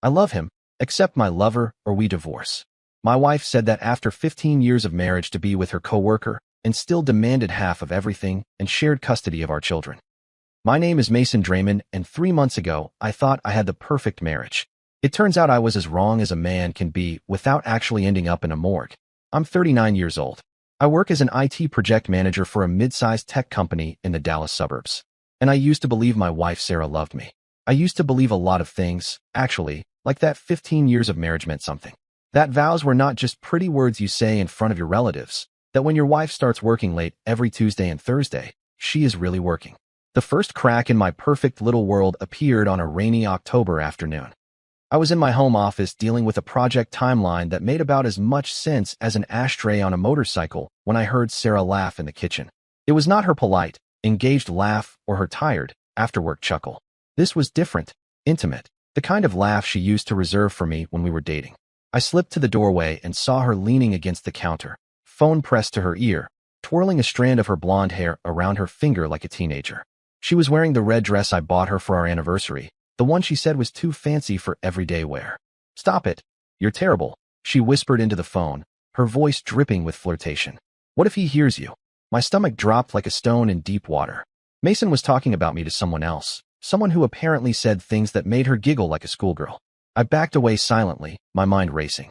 I love him, accept my lover, or we divorce. My wife said that after 15 years of marriage to be with her coworker and still demanded half of everything and shared custody of our children. My name is Mason Draymond, and 3 months ago, I thought I had the perfect marriage. It turns out I was as wrong as a man can be without actually ending up in a morgue. I'm 39 years old. I work as an IT project manager for a mid-sized tech company in the Dallas suburbs. And I used to believe my wife Sarah loved me. I used to believe a lot of things, actually, like that 15 years of marriage meant something. That vows were not just pretty words you say in front of your relatives, that when your wife starts working late every Tuesday and Thursday, she is really working. The first crack in my perfect little world appeared on a rainy October afternoon. I was in my home office dealing with a project timeline that made about as much sense as an ashtray on a motorcycle when I heard Sarah laugh in the kitchen. It was not her polite, engaged laugh or her tired, after-work chuckle. This was different, intimate, the kind of laugh she used to reserve for me when we were dating. I slipped to the doorway and saw her leaning against the counter, phone pressed to her ear, twirling a strand of her blonde hair around her finger like a teenager. She was wearing the red dress I bought her for our anniversary, the one she said was too fancy for everyday wear. "Stop it. You're terrible," she whispered into the phone, her voice dripping with flirtation. "What if he hears you?" My stomach dropped like a stone in deep water. Mason was talking about me to someone else, someone who apparently said things that made her giggle like a schoolgirl. I backed away silently, my mind racing.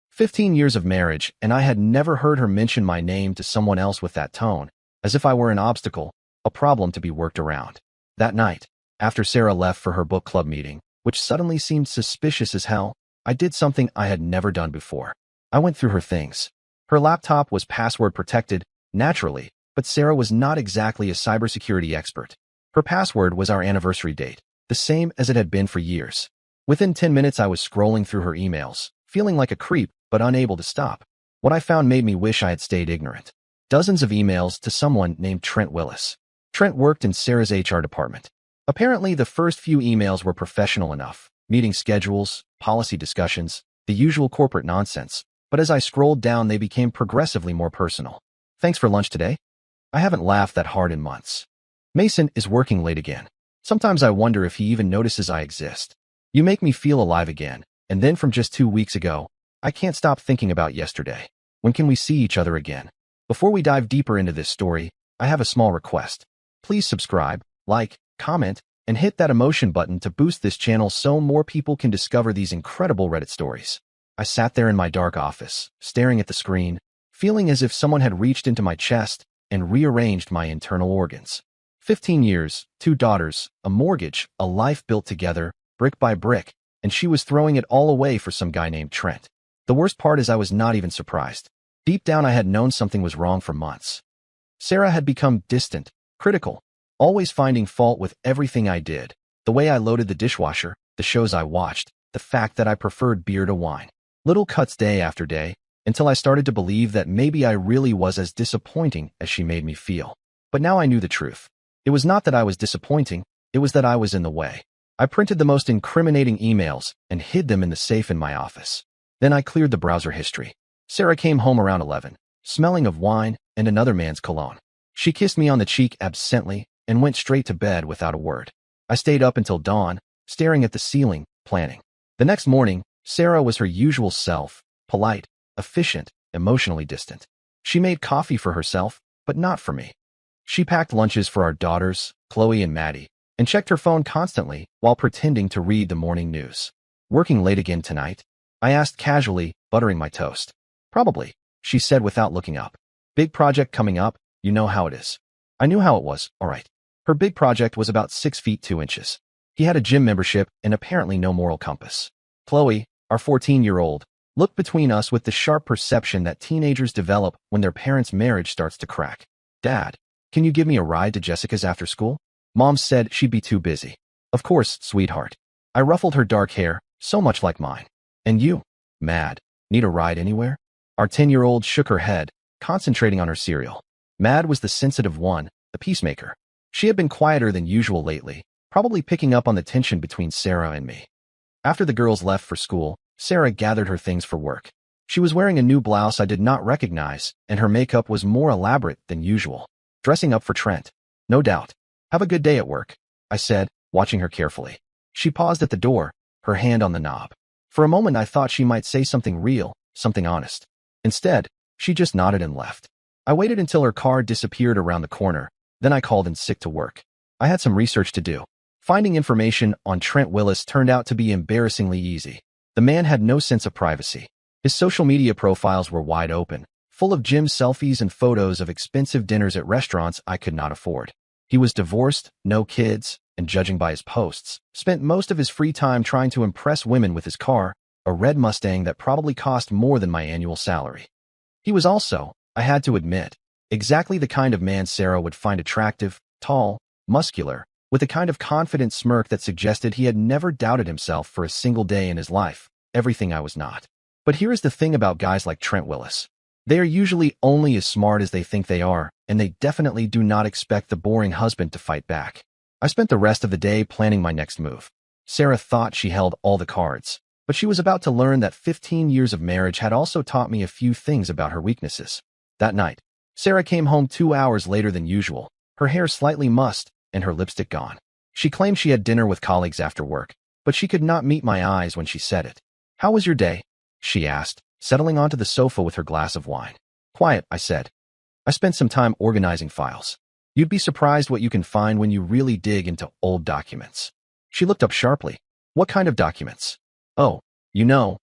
15 years of marriage, and I had never heard her mention my name to someone else with that tone, as if I were an obstacle, a problem to be worked around. That night, after Sarah left for her book club meeting, which suddenly seemed suspicious as hell, I did something I had never done before. I went through her things. Her laptop was password protected, naturally, but Sarah was not exactly a cybersecurity expert. Her password was our anniversary date, the same as it had been for years. Within 10 minutes, I was scrolling through her emails, feeling like a creep, but unable to stop. What I found made me wish I had stayed ignorant. Dozens of emails to someone named Trent Willis. Trent worked in Sarah's HR department. Apparently, the first few emails were professional enough, meeting schedules, policy discussions, the usual corporate nonsense. But as I scrolled down, they became progressively more personal. "Thanks for lunch today? I haven't laughed that hard in months. Mason is working late again. Sometimes I wonder if he even notices I exist. You make me feel alive again, and then from just 2 weeks ago, I can't stop thinking about yesterday. When can we see each other again?" Before we dive deeper into this story, I have a small request. Please subscribe, like, comment, and hit that emotion button to boost this channel so more people can discover these incredible Reddit stories. I sat there in my dark office, staring at the screen, feeling as if someone had reached into my chest and rearranged my internal organs. 15 years, 2 daughters, a mortgage, a life built together, brick by brick, and she was throwing it all away for some guy named Trent. The worst part is I was not even surprised. Deep down I had known something was wrong for months. Sarah had become distant, critical, always finding fault with everything I did, the way I loaded the dishwasher, the shows I watched, the fact that I preferred beer to wine. Little cuts day after day, until I started to believe that maybe I really was as disappointing as she made me feel. But now I knew the truth. It was not that I was disappointing, it was that I was in the way. I printed the most incriminating emails and hid them in the safe in my office. Then I cleared the browser history. Sarah came home around 11, smelling of wine and another man's cologne. She kissed me on the cheek absently and went straight to bed without a word. I stayed up until dawn, staring at the ceiling, planning. The next morning, Sarah was her usual self, polite, efficient, emotionally distant. She made coffee for herself, but not for me. She packed lunches for our daughters, Qley and Maddie, and checked her phone constantly while pretending to read the morning news. "Working late again tonight?" I asked casually, buttering my toast. "Probably," she said without looking up. "Big project coming up, you know how it is." I knew how it was, all right. Her big project was about 6 feet 2 inches. He had a gym membership and apparently no moral compass. Qley, our 14-year-old, looked between us with the sharp perception that teenagers develop when their parents' marriage starts to crack. "Dad, can you give me a ride to Jessica's after school? Mom said she'd be too busy." "Of course, sweetheart." I ruffled her dark hair, so much like mine. "And you, Mad, need a ride anywhere?" Our 10-year-old shook her head, concentrating on her cereal. Mad was the sensitive one, the peacemaker. She had been quieter than usual lately, probably picking up on the tension between Sarah and me. After the girls left for school, Sarah gathered her things for work. She was wearing a new blouse I did not recognize, and her makeup was more elaborate than usual. Dressing up for Trent. No doubt. "Have a good day at work," I said, watching her carefully. She paused at the door, her hand on the knob. For a moment I thought she might say something real, something honest. Instead, she just nodded and left. I waited until her car disappeared around the corner, then I called in sick to work. I had some research to do. Finding information on Trent Willis turned out to be embarrassingly easy. The man had no sense of privacy. His social media profiles were wide open, full of gym selfies and photos of expensive dinners at restaurants I could not afford. He was divorced, no kids, and judging by his posts, spent most of his free time trying to impress women with his car, a red Mustang that probably cost more than my annual salary. He was also, I had to admit, exactly the kind of man Sarah would find attractive, tall, muscular, with a kind of confident smirk that suggested he had never doubted himself for a single day in his life, everything I was not. But here is the thing about guys like Trent Willis. They are usually only as smart as they think they are, and they definitely do not expect the boring husband to fight back. I spent the rest of the day planning my next move. Sarah thought she held all the cards, but she was about to learn that 15 years of marriage had also taught me a few things about her weaknesses. That night, Sarah came home 2 hours later than usual, her hair slightly mussed and her lipstick gone. She claimed she had dinner with colleagues after work, but she could not meet my eyes when she said it. "How was your day?" she asked, settling onto the sofa with her glass of wine. "Quiet," I said. "I spent some time organizing files. You'd be surprised what you can find when you really dig into old documents." She looked up sharply. "What kind of documents?" "Oh,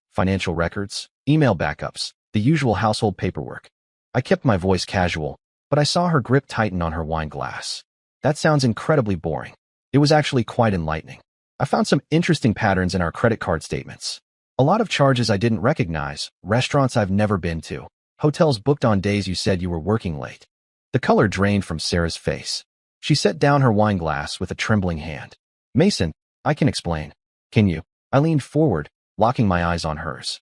financial records, email backups, the usual household paperwork." I kept my voice casual, but I saw her grip tighten on her wine glass. "That sounds incredibly boring." It was actually quite enlightening. I found some interesting patterns in our credit card statements. A lot of charges I didn't recognize, restaurants I've never been to, hotels booked on days you said you were working late. The color drained from Sarah's face. She set down her wine glass with a trembling hand. "Mason, I can explain." "Can you?" I leaned forward, locking my eyes on hers.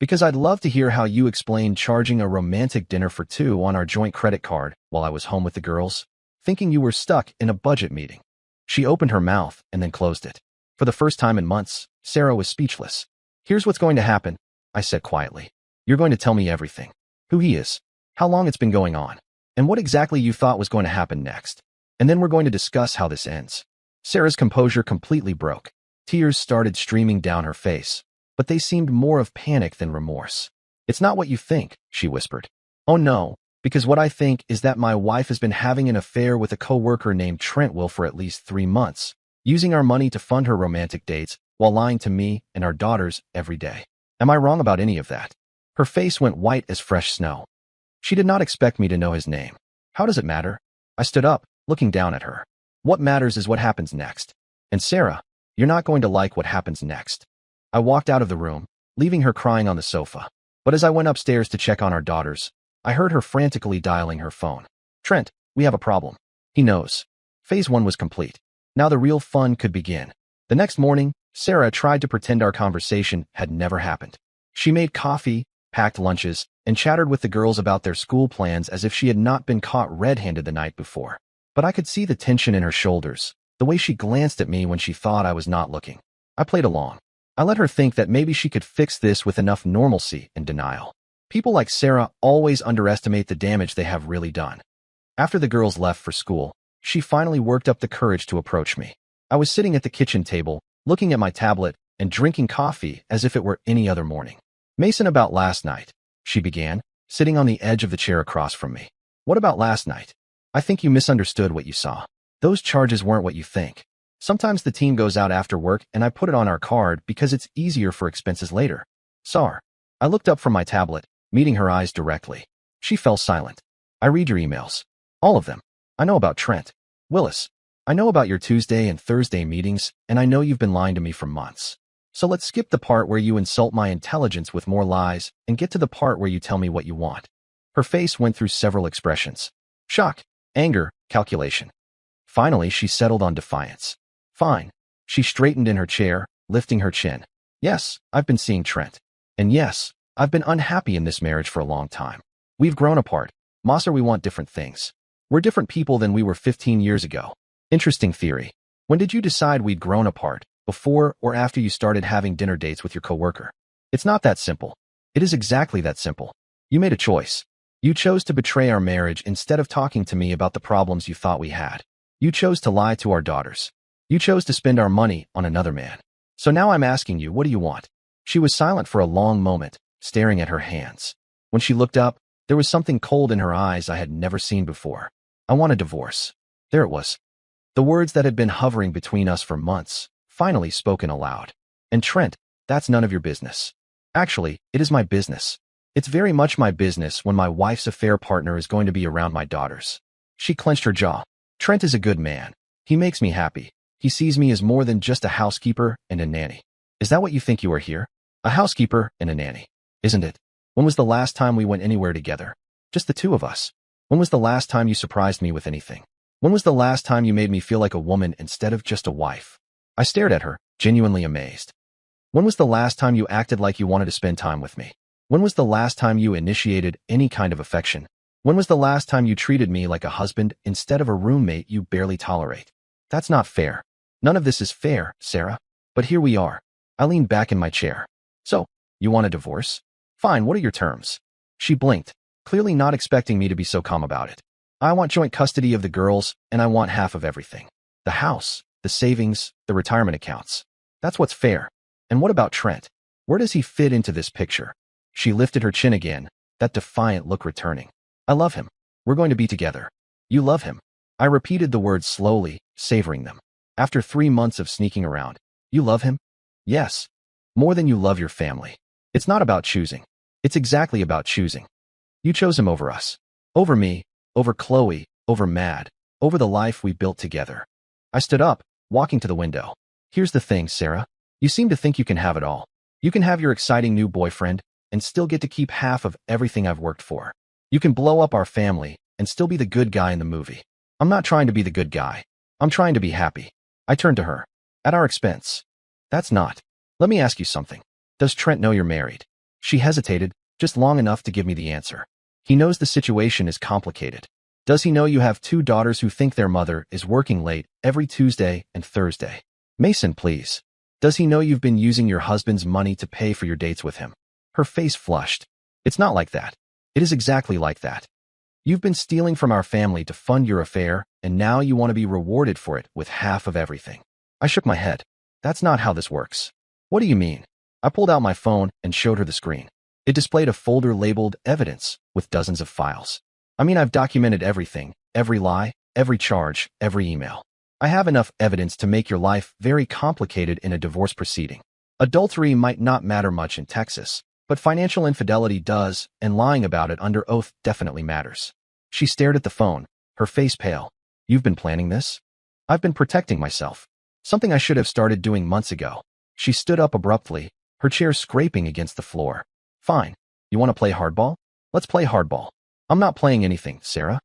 "Because I'd love to hear how you explained charging a romantic dinner for two on our joint credit card while I was home with the girls, thinking you were stuck in a budget meeting." She opened her mouth and then closed it. For the first time in months, Sarah was speechless. "Here's what's going to happen," I said quietly. "You're going to tell me everything. Who he is, how long it's been going on, and what exactly you thought was going to happen next. And then we're going to discuss how this ends." Sarah's composure completely broke. Tears started streaming down her face, but they seemed more of panic than remorse. "It's not what you think," she whispered. "Oh no, because what I think is that my wife has been having an affair with a coworker named Trent Will for at least 3 months, using our money to fund her romantic dates while lying to me and our daughters every day. Am I wrong about any of that?" Her face went white as fresh snow. She did not expect me to know his name. "How does it matter?" I stood up, looking down at her. "What matters is what happens next. And Sarah, you're not going to like what happens next." I walked out of the room, leaving her crying on the sofa. But as I went upstairs to check on our daughters, I heard her frantically dialing her phone. "Trent, we have a problem. He knows." Phase 1 was complete. Now the real fun could begin. The next morning, Sarah tried to pretend our conversation had never happened. She made coffee, packed lunches, and chattered with the girls about their school plans as if she had not been caught red-handed the night before. But I could see the tension in her shoulders, the way she glanced at me when she thought I was not looking. I played along. I let her think that maybe she could fix this with enough normalcy and denial. People like Sarah always underestimate the damage they have really done. After the girls left for school, she finally worked up the courage to approach me. I was sitting at the kitchen table, looking at my tablet and drinking coffee as if it were any other morning. "Mason, about last night," she began, sitting on the edge of the chair across from me. "What about last night? I think you misunderstood what you saw. Those charges weren't what you think. Sometimes the team goes out after work and I put it on our card because it's easier for expenses later. Sar." I looked up from my tablet, meeting her eyes directly. She fell silent. "I read your emails. All of them. I know about Trent Willis. I know about your Tuesday and Thursday meetings, and I know you've been lying to me for months. So let's skip the part where you insult my intelligence with more lies and get to the part where you tell me what you want." Her face went through several expressions. Shock, anger, calculation. Finally, she settled on defiance. "Fine." She straightened in her chair, lifting her chin. "Yes, I've been seeing Trent. And yes, I've been unhappy in this marriage for a long time. We've grown apart. Moser, we want different things. We're different people than we were 15 years ago. Interesting theory. When did you decide we'd grown apart? Before or after you started having dinner dates with your coworker? It's not that simple. It is exactly that simple. You made a choice. You chose to betray our marriage instead of talking to me about the problems you thought we had. You chose to lie to our daughters. You chose to spend our money on another man. So now I'm asking you, what do you want? She was silent for a long moment, staring at her hands. When she looked up, there was something cold in her eyes I had never seen before. I want a divorce. There it was. The words that had been hovering between us for months, finally spoken aloud. And Trent, that's none of your business. Actually, it is my business. It's very much my business when my wife's affair partner is going to be around my daughters. She clenched her jaw. Trent is a good man. He makes me happy. He sees me as more than just a housekeeper and a nanny. Is that what you think you are here? A housekeeper and a nanny, isn't it? When was the last time we went anywhere together? Just the two of us. When was the last time you surprised me with anything? When was the last time you made me feel like a woman instead of just a wife? I stared at her, genuinely amazed. When was the last time you acted like you wanted to spend time with me? When was the last time you initiated any kind of affection? When was the last time you treated me like a husband instead of a roommate you barely tolerate? That's not fair. None of this is fair, Sarah. But here we are. I leaned back in my chair. So, you want a divorce? Fine, what are your terms? She blinked, clearly not expecting me to be so calm about it. I want joint custody of the girls, and I want half of everything. The house, the savings, the retirement accounts. That's what's fair. And what about Trent? Where does he fit into this picture? She lifted her chin again, that defiant look returning. I love him. We're going to be together. You love him. I repeated the words slowly, savoring them. After 3 months of sneaking around. You love him? Yes. More than you love your family. It's not about choosing. It's exactly about choosing. You chose him over us. Over me, over Qley, over Mad, over the life we built together. I stood up, walking to the window. Here's the thing, Sarah. You seem to think you can have it all. You can have your exciting new boyfriend and still get to keep half of everything I've worked for. You can blow up our family and still be the good guy in the movie. I'm not trying to be the good guy. I'm trying to be happy. I turned to her. At our expense. That's not. Let me ask you something. Does Trent know you're married? She hesitated, just long enough to give me the answer. He knows the situation is complicated. Does he know you have 2 daughters who think their mother is working late every Tuesday and Thursday? Mason, please. Does he know you've been using your husband's money to pay for your dates with him? Her face flushed. It's not like that. It is exactly like that. You've been stealing from our family to fund your affair, and now you want to be rewarded for it with half of everything. I shook my head. That's not how this works. What do you mean? I pulled out my phone and showed her the screen. It displayed a folder labeled Evidence with dozens of files. I mean, I've documented everything, every lie, every charge, every email. I have enough evidence to make your life very complicated in a divorce proceeding. Adultery might not matter much in Texas, but financial infidelity does, and lying about it under oath definitely matters. She stared at the phone, her face pale. You've been planning this? I've been protecting myself. Something I should have started doing months ago. She stood up abruptly, her chair scraping against the floor. Fine. You want to play hardball? Let's play hardball. I'm not playing anything, Sarah.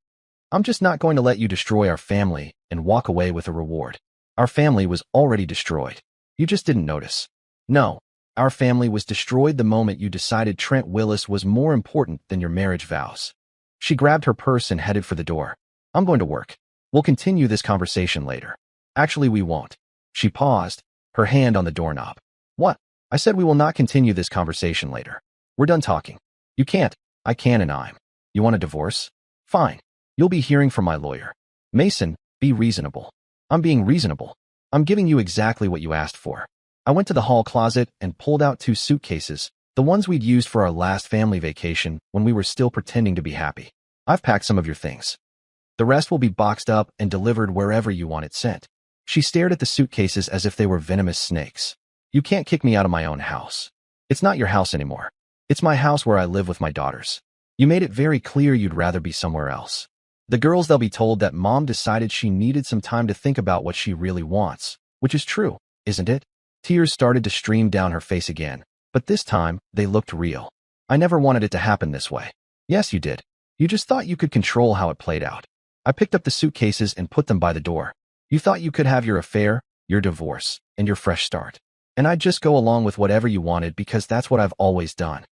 I'm just not going to let you destroy our family and walk away with a reward. Our family was already destroyed. You just didn't notice. No. Our family was destroyed the moment you decided Trent Willis was more important than your marriage vows. She grabbed her purse and headed for the door. I'm going to work. We'll continue this conversation later. Actually, we won't. She paused, her hand on the doorknob. What? I said we will not continue this conversation later. We're done talking. You can't. I can and I'm. You want a divorce? Fine. You'll be hearing from my lawyer. Mason, be reasonable. I'm being reasonable. I'm giving you exactly what you asked for. I went to the hall closet and pulled out 2 suitcases, the ones we'd used for our last family vacation when we were still pretending to be happy. I've packed some of your things. The rest will be boxed up and delivered wherever you want it sent. She stared at the suitcases as if they were venomous snakes. You can't kick me out of my own house. It's not your house anymore. It's my house where I live with my daughters. You made it very clear you'd rather be somewhere else. The girls, they'll be told that mom decided she needed some time to think about what she really wants, which is true, isn't it? Tears started to stream down her face again, but this time, they looked real. I never wanted it to happen this way. Yes, you did. You just thought you could control how it played out. I picked up the suitcases and put them by the door. You thought you could have your affair, your divorce, and your fresh start. And I'd just go along with whatever you wanted because that's what I've always done.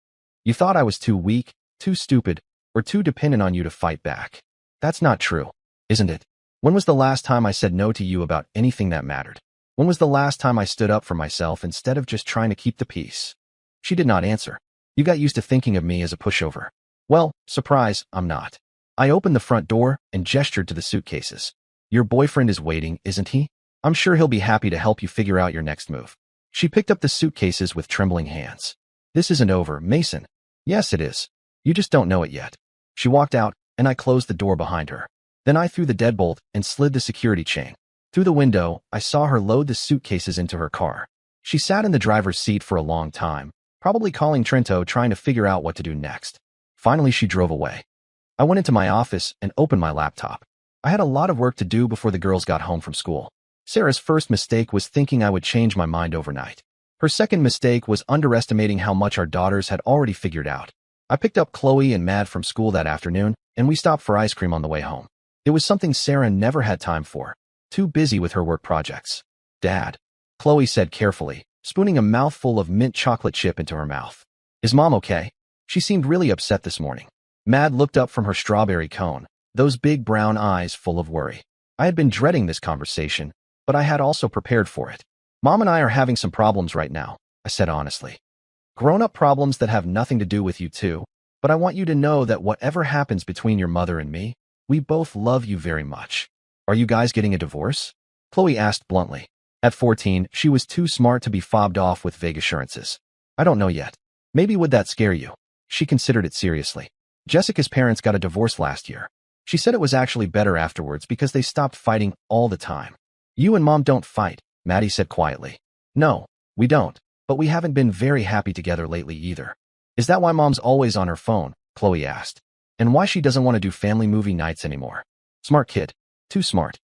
You thought I was too weak, too stupid, or too dependent on you to fight back. That's not true, isn't it? When was the last time I said no to you about anything that mattered? When was the last time I stood up for myself instead of just trying to keep the peace? She did not answer. You got used to thinking of me as a pushover. Well, surprise, I'm not. I opened the front door and gestured to the suitcases. Your boyfriend is waiting, isn't he? I'm sure he'll be happy to help you figure out your next move. She picked up the suitcases with trembling hands. This isn't over, Mason. Yes, it is. You just don't know it yet. She walked out, and I closed the door behind her. Then I threw the deadbolt and slid the security chain. Through the window, I saw her load the suitcases into her car. She sat in the driver's seat for a long time, probably calling Trento, trying to figure out what to do next. Finally, she drove away. I went into my office and opened my laptop. I had a lot of work to do before the girls got home from school. Sarah's first mistake was thinking I would change my mind overnight. Her second mistake was underestimating how much our daughters had already figured out. I picked up Qley and Mad from school that afternoon, and we stopped for ice cream on the way home. It was something Sarah never had time for, too busy with her work projects. Dad, Qley said carefully, spooning a mouthful of mint chocolate chip into her mouth. Is Mom okay? She seemed really upset this morning. Mad looked up from her strawberry cone, those big brown eyes full of worry. I had been dreading this conversation, but I had also prepared for it. Mom and I are having some problems right now, I said honestly. Grown-up problems that have nothing to do with you two, but I want you to know that whatever happens between your mother and me, we both love you very much. Are you guys getting a divorce? Qley asked bluntly. At 14, she was too smart to be fobbed off with vague assurances. I don't know yet. Maybe would that scare you? She considered it seriously. Jessica's parents got a divorce last year. She said it was actually better afterwards because they stopped fighting all the time. You and Mom don't fight, Maddie said quietly. No, we don't, but we haven't been very happy together lately either. Is that why Mom's always on her phone? Qley asked. And why she doesn't want to do family movie nights anymore? Smart kid. Too smart.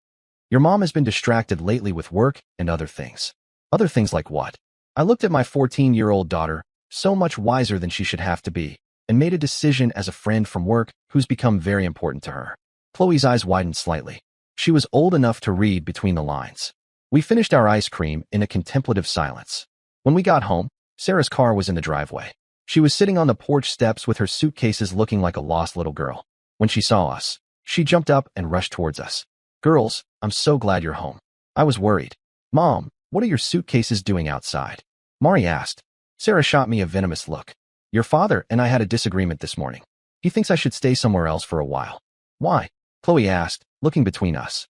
Your mom has been distracted lately with work and other things. Other things like what? I looked at my 14-year-old daughter, so much wiser than she should have to be, and made a decision as a friend from work who's become very important to her. Qley's eyes widened slightly. She was old enough to read between the lines. We finished our ice cream in a contemplative silence. When we got home, Sarah's car was in the driveway. She was sitting on the porch steps with her suitcases looking like a lost little girl. When she saw us, she jumped up and rushed towards us. Girls, I'm so glad you're home. I was worried. Mom, what are your suitcases doing outside? Mari asked. Sarah shot me a venomous look. Your father and I had a disagreement this morning. He thinks I should stay somewhere else for a while. Why? Qley asked, looking between us.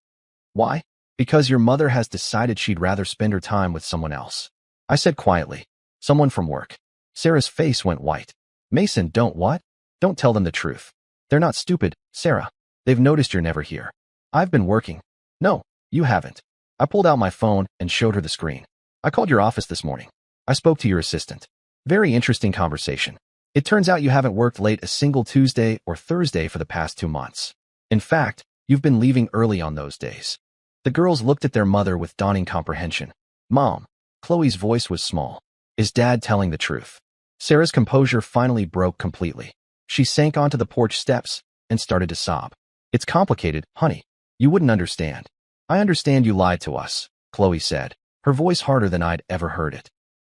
Why? Because your mother has decided she'd rather spend her time with someone else. I said quietly. Someone from work. Sarah's face went white. Mason, don't what? Don't tell them the truth. They're not stupid, Sarah. They've noticed you're never here. I've been working. No, you haven't. I pulled out my phone and showed her the screen. I called your office this morning. I spoke to your assistant. Very interesting conversation. It turns out you haven't worked late a single Tuesday or Thursday for the past 2 months. In fact, you've been leaving early on those days. The girls looked at their mother with dawning comprehension. Mom, Qley's voice was small. Is Dad telling the truth? Sarah's composure finally broke completely. She sank onto the porch steps and started to sob. It's complicated, honey. You wouldn't understand. I understand you lied to us, Qley said, her voice harder than I'd ever heard it.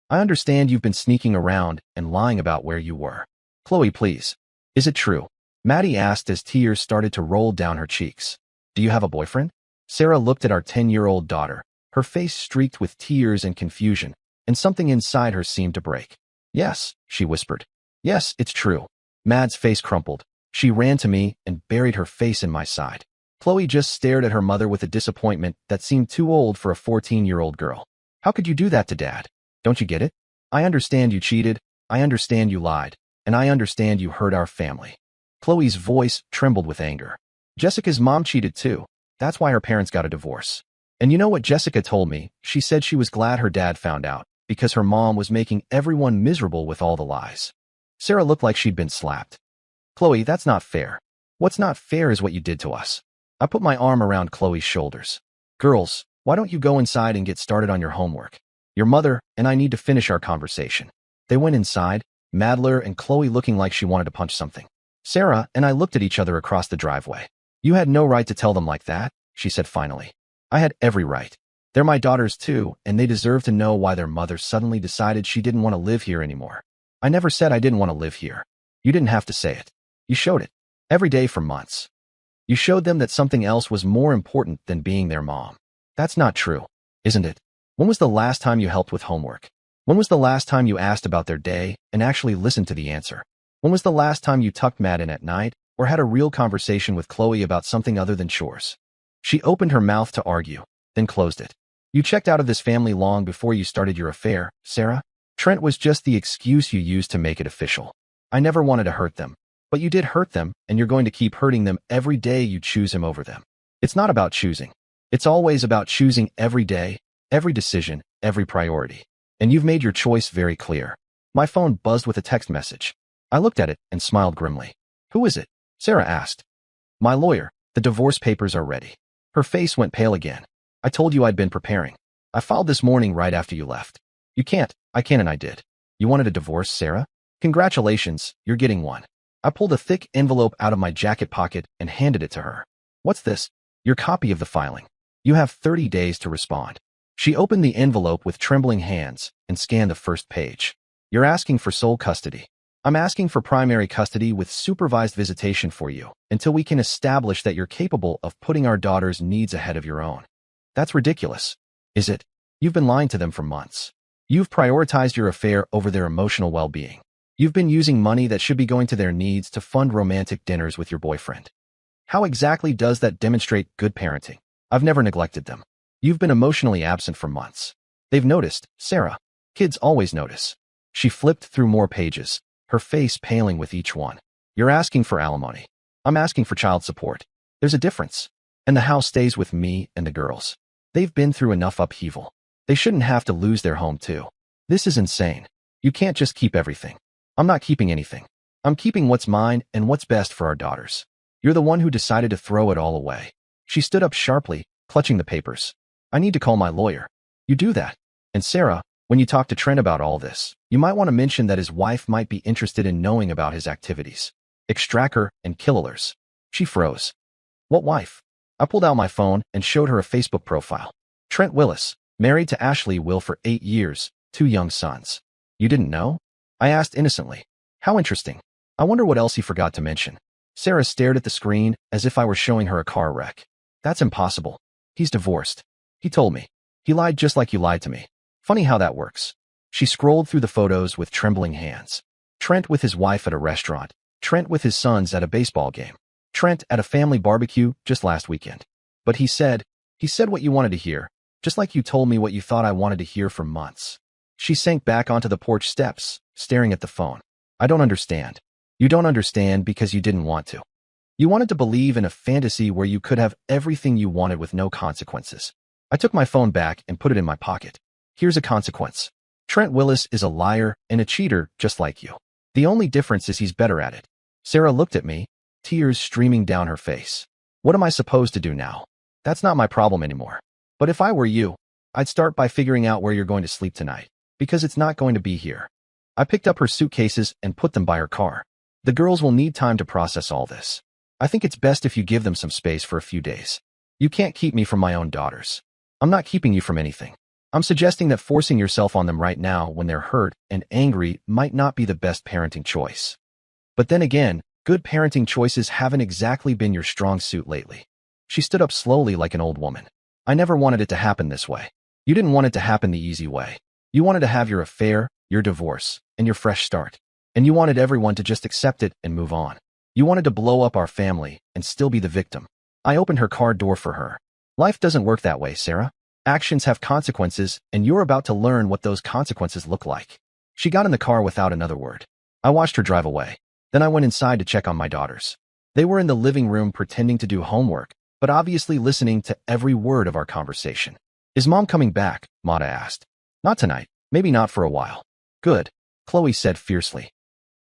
I understand you've been sneaking around and lying about where you were. Qley, please. Is it true? Maddie asked as tears started to roll down her cheeks. Do you have a boyfriend? Sarah looked at our 10-year-old daughter, her face streaked with tears and confusion, and something inside her seemed to break. Yes, she whispered. Yes, it's true. Mad's face crumpled. She ran to me and buried her face in my side. Qley just stared at her mother with a disappointment that seemed too old for a 14-year-old girl. How could you do that to Dad? Don't you get it? I understand you cheated, I understand you lied, and I understand you hurt our family. Qley's voice trembled with anger. Jessica's mom cheated too. That's why her parents got a divorce. And you know what Jessica told me? She said she was glad her dad found out, because her mom was making everyone miserable with all the lies. Sarah looked like she'd been slapped. Qley, that's not fair. What's not fair is what you did to us. I put my arm around Qley's shoulders. Girls, why don't you go inside and get started on your homework? Your mother and I need to finish our conversation. They went inside, Madler and Qley looking like she wanted to punch something. Sarah and I looked at each other across the driveway. You had no right to tell them like that, she said finally. I had every right. They're my daughters too, and they deserve to know why their mother suddenly decided she didn't want to live here anymore. I never said I didn't want to live here. You didn't have to say it. You showed it. Every day for months. You showed them that something else was more important than being their mom. That's not true, isn't it? When was the last time you helped with homework? When was the last time you asked about their day and actually listened to the answer? When was the last time you tucked Matt in at night or had a real conversation with Qley about something other than chores? She opened her mouth to argue, then closed it. You checked out of this family long before you started your affair, Sarah. Trent was just the excuse you used to make it official. I never wanted to hurt them. But you did hurt them, and you're going to keep hurting them every day you choose him over them. It's not about choosing. It's always about choosing every day, every decision, every priority. And you've made your choice very clear. My phone buzzed with a text message. I looked at it and smiled grimly. Who is it? Sarah asked. My lawyer. The divorce papers are ready. Her face went pale again. I told you I'd been preparing. I filed this morning right after you left. You can't. I can and I did. You wanted a divorce, Sarah? Congratulations, you're getting one. I pulled a thick envelope out of my jacket pocket and handed it to her. What's this? Your copy of the filing. You have 30 days to respond. She opened the envelope with trembling hands and scanned the first page. You're asking for sole custody. I'm asking for primary custody with supervised visitation for you until we can establish that you're capable of putting our daughter's needs ahead of your own. That's ridiculous. Is it? You've been lying to them for months. You've prioritized your affair over their emotional well-being. You've been using money that should be going to their needs to fund romantic dinners with your boyfriend. How exactly does that demonstrate good parenting? I've never neglected them. You've been emotionally absent for months. They've noticed, Sarah. Kids always notice. She flipped through more pages, her face paling with each one. You're asking for alimony. I'm asking for child support. There's a difference. And the house stays with me and the girls. They've been through enough upheaval. They shouldn't have to lose their home too. This is insane. You can't just keep everything. I'm not keeping anything. I'm keeping what's mine and what's best for our daughters. You're the one who decided to throw it all away. She stood up sharply, clutching the papers. I need to call my lawyer. You do that. And Sarah, when you talk to Trent about all this, you might want to mention that his wife might be interested in knowing about his activities. Extracker and killers. She froze. What wife? I pulled out my phone and showed her a Facebook profile. Trent Willis, married to Ashley Will for 8 years, 2 young sons. You didn't know? I asked innocently. How interesting. I wonder what else he forgot to mention. Sarah stared at the screen as if I were showing her a car wreck. That's impossible. He's divorced. He told me. He lied just like you lied to me. Funny how that works. She scrolled through the photos with trembling hands. Trent with his wife at a restaurant. Trent with his sons at a baseball game. Trent at a family barbecue just last weekend. But he said what you wanted to hear, just like you told me what you thought I wanted to hear for months. She sank back onto the porch steps, staring at the phone. I don't understand. You don't understand because you didn't want to. You wanted to believe in a fantasy where you could have everything you wanted with no consequences. I took my phone back and put it in my pocket. Here's a consequence. Trent Willis is a liar and a cheater just like you. The only difference is he's better at it. Sarah looked at me, tears streaming down her face. What am I supposed to do now? That's not my problem anymore. But if I were you, I'd start by figuring out where you're going to sleep tonight, because it's not going to be here. I picked up her suitcases and put them by her car. The girls will need time to process all this. I think it's best if you give them some space for a few days. You can't keep me from my own daughters. I'm not keeping you from anything. I'm suggesting that forcing yourself on them right now when they're hurt and angry might not be the best parenting choice. But then again, good parenting choices haven't exactly been your strong suit lately. She stood up slowly like an old woman. I never wanted it to happen this way. You didn't want it to happen the easy way. You wanted to have your affair, your divorce, and your fresh start. And you wanted everyone to just accept it and move on. You wanted to blow up our family and still be the victim. I opened her car door for her. Life doesn't work that way, Sarah. Actions have consequences, and you're about to learn what those consequences look like. She got in the car without another word. I watched her drive away. Then I went inside to check on my daughters. They were in the living room pretending to do homework, but obviously listening to every word of our conversation. Is Mom coming back? Mata asked. Not tonight. Maybe not for a while. Good, Qley said fiercely.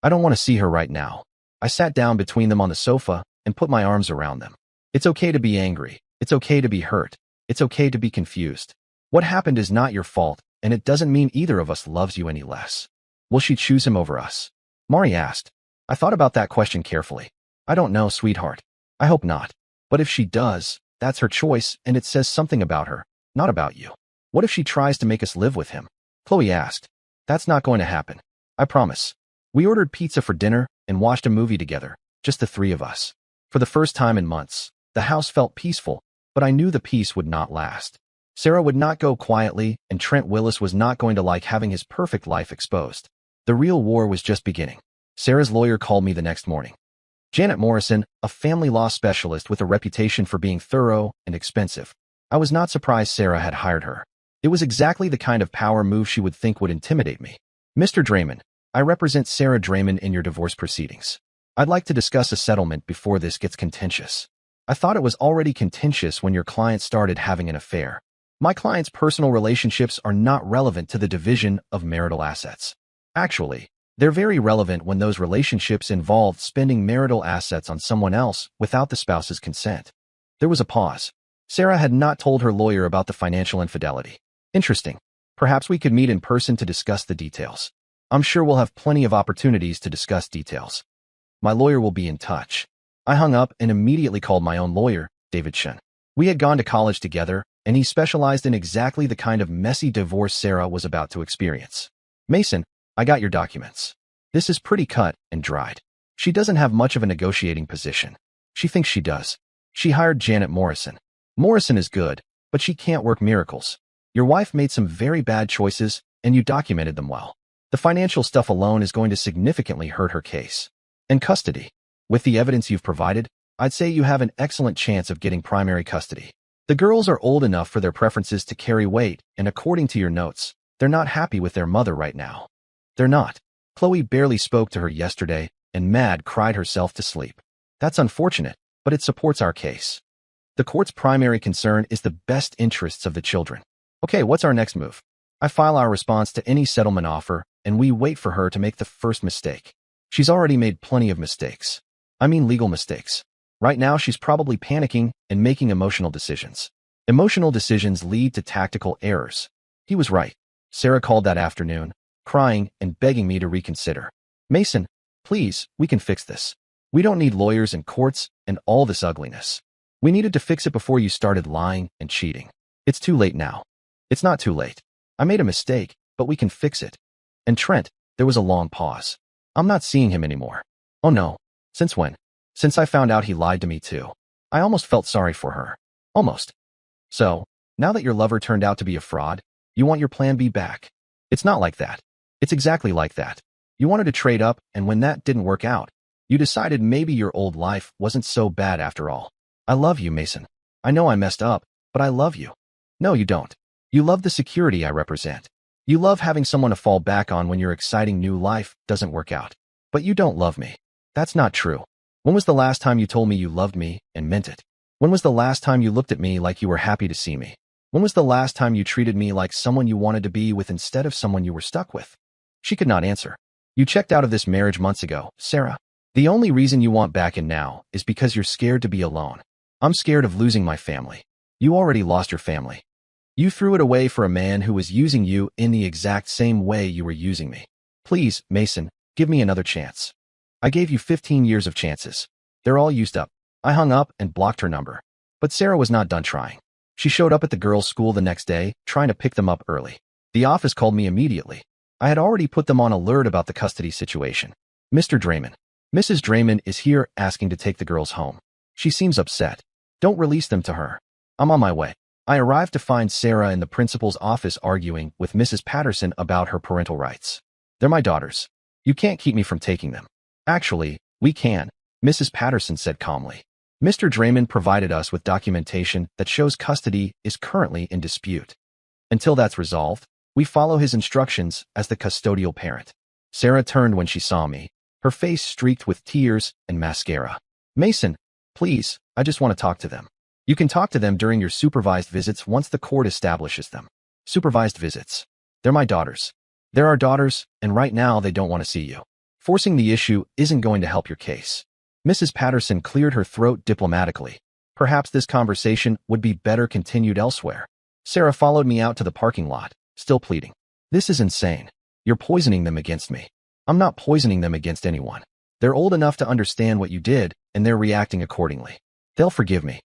I don't want to see her right now. I sat down between them on the sofa and put my arms around them. It's okay to be angry. It's okay to be hurt. It's okay to be confused. What happened is not your fault, and it doesn't mean either of us loves you any less. Will she choose him over us? Mari asked. I thought about that question carefully. I don't know, sweetheart. I hope not. But if she does, that's her choice, and it says something about her, not about you. What if she tries to make us live with him? Qley asked. That's not going to happen. I promise. We ordered pizza for dinner and watched a movie together, just the 3 of us. For the first time in months, the house felt peaceful, but I knew the peace would not last. Sarah would not go quietly, and Trent Willis was not going to like having his perfect life exposed. The real war was just beginning. Sarah's lawyer called me the next morning. Janet Morrison, a family law specialist with a reputation for being thorough and expensive. I was not surprised Sarah had hired her. It was exactly the kind of power move she would think would intimidate me. Mr. Draymond, I represent Sarah Draymond in your divorce proceedings. I'd like to discuss a settlement before this gets contentious. I thought it was already contentious when your client started having an affair. My client's personal relationships are not relevant to the division of marital assets. Actually, they're very relevant when those relationships involve spending marital assets on someone else without the spouse's consent. There was a pause. Sarah had not told her lawyer about the financial infidelity. Interesting. Perhaps we could meet in person to discuss the details. I'm sure we'll have plenty of opportunities to discuss details. My lawyer will be in touch. I hung up and immediately called my own lawyer, David Shen. We had gone to college together, and he specialized in exactly the kind of messy divorce Sarah was about to experience. Mason, I got your documents. This is pretty cut and dried. She doesn't have much of a negotiating position. She thinks she does. She hired Janet Morrison. Morrison is good, but she can't work miracles. Your wife made some very bad choices, and you documented them well. The financial stuff alone is going to significantly hurt her case. And custody. With the evidence you've provided, I'd say you have an excellent chance of getting primary custody. The girls are old enough for their preferences to carry weight, and according to your notes, they're not happy with their mother right now. They're not. Qley barely spoke to her yesterday, and Mad cried herself to sleep. That's unfortunate, but it supports our case. The court's primary concern is the best interests of the children. Okay, what's our next move? I file our response to any settlement offer, and we wait for her to make the first mistake. She's already made plenty of mistakes. I mean legal mistakes. Right now, she's probably panicking and making emotional decisions. Emotional decisions lead to tactical errors. He was right. Sarah called that afternoon, crying and begging me to reconsider. Mason, please, we can fix this. We don't need lawyers and courts and all this ugliness. We needed to fix it before you started lying and cheating. It's too late now. It's not too late. I made a mistake, but we can fix it. And Trent, there was a long pause. I'm not seeing him anymore. Oh no. Since when? Since I found out he lied to me too. I almost felt sorry for her. Almost. So, now that your lover turned out to be a fraud, you want your plan B back. It's not like that. It's exactly like that. You wanted to trade up, and when that didn't work out, you decided maybe your old life wasn't so bad after all. I love you, Mason. I know I messed up, but I love you. No, you don't. You love the security I represent. You love having someone to fall back on when your exciting new life doesn't work out. But you don't love me. That's not true. When was the last time you told me you loved me and meant it? When was the last time you looked at me like you were happy to see me? When was the last time you treated me like someone you wanted to be with instead of someone you were stuck with? She could not answer. You checked out of this marriage months ago, Sarah. The only reason you want back in now is because you're scared to be alone. I'm scared of losing my family. You already lost your family. You threw it away for a man who was using you in the exact same way you were using me. Please, Mason, give me another chance. I gave you 15 years of chances. They're all used up. I hung up and blocked her number. But Sarah was not done trying. She showed up at the girls' school the next day, trying to pick them up early. The office called me immediately. I had already put them on alert about the custody situation. Mr. Draymond. Mrs. Draymond is here asking to take the girls home. She seems upset. Don't release them to her. I'm on my way. I arrived to find Sarah in the principal's office arguing with Mrs. Patterson about her parental rights. They're my daughters. You can't keep me from taking them. Actually, we can, Mrs. Patterson said calmly. Mr. Draymond provided us with documentation that shows custody is currently in dispute. Until that's resolved, we follow his instructions as the custodial parent. Sarah turned when she saw me, her face streaked with tears and mascara. Mason, please, I just want to talk to them. You can talk to them during your supervised visits once the court establishes them. Supervised visits. They're my daughters. They're our daughters, and right now they don't want to see you. Forcing the issue isn't going to help your case. Mrs. Patterson cleared her throat diplomatically. Perhaps this conversation would be better continued elsewhere. Sarah followed me out to the parking lot, still pleading. This is insane. You're poisoning them against me. I'm not poisoning them against anyone. They're old enough to understand what you did, and they're reacting accordingly. They'll forgive me.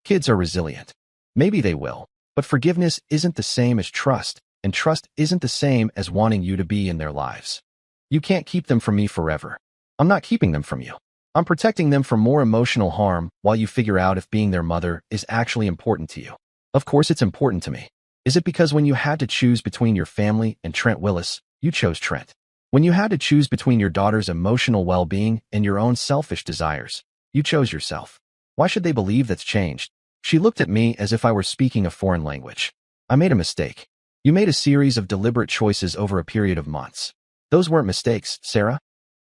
Kids are resilient. Maybe they will, but forgiveness isn't the same as trust, and trust isn't the same as wanting you to be in their lives. You can't keep them from me forever. I'm not keeping them from you. I'm protecting them from more emotional harm while you figure out if being their mother is actually important to you. Of course it's important to me. Is it because when you had to choose between your family and Trent Willis, you chose Trent? When you had to choose between your daughter's emotional well-being and your own selfish desires, you chose yourself. Why should they believe that's changed? She looked at me as if I were speaking a foreign language. I made a mistake. You made a series of deliberate choices over a period of months. Those weren't mistakes, Sarah.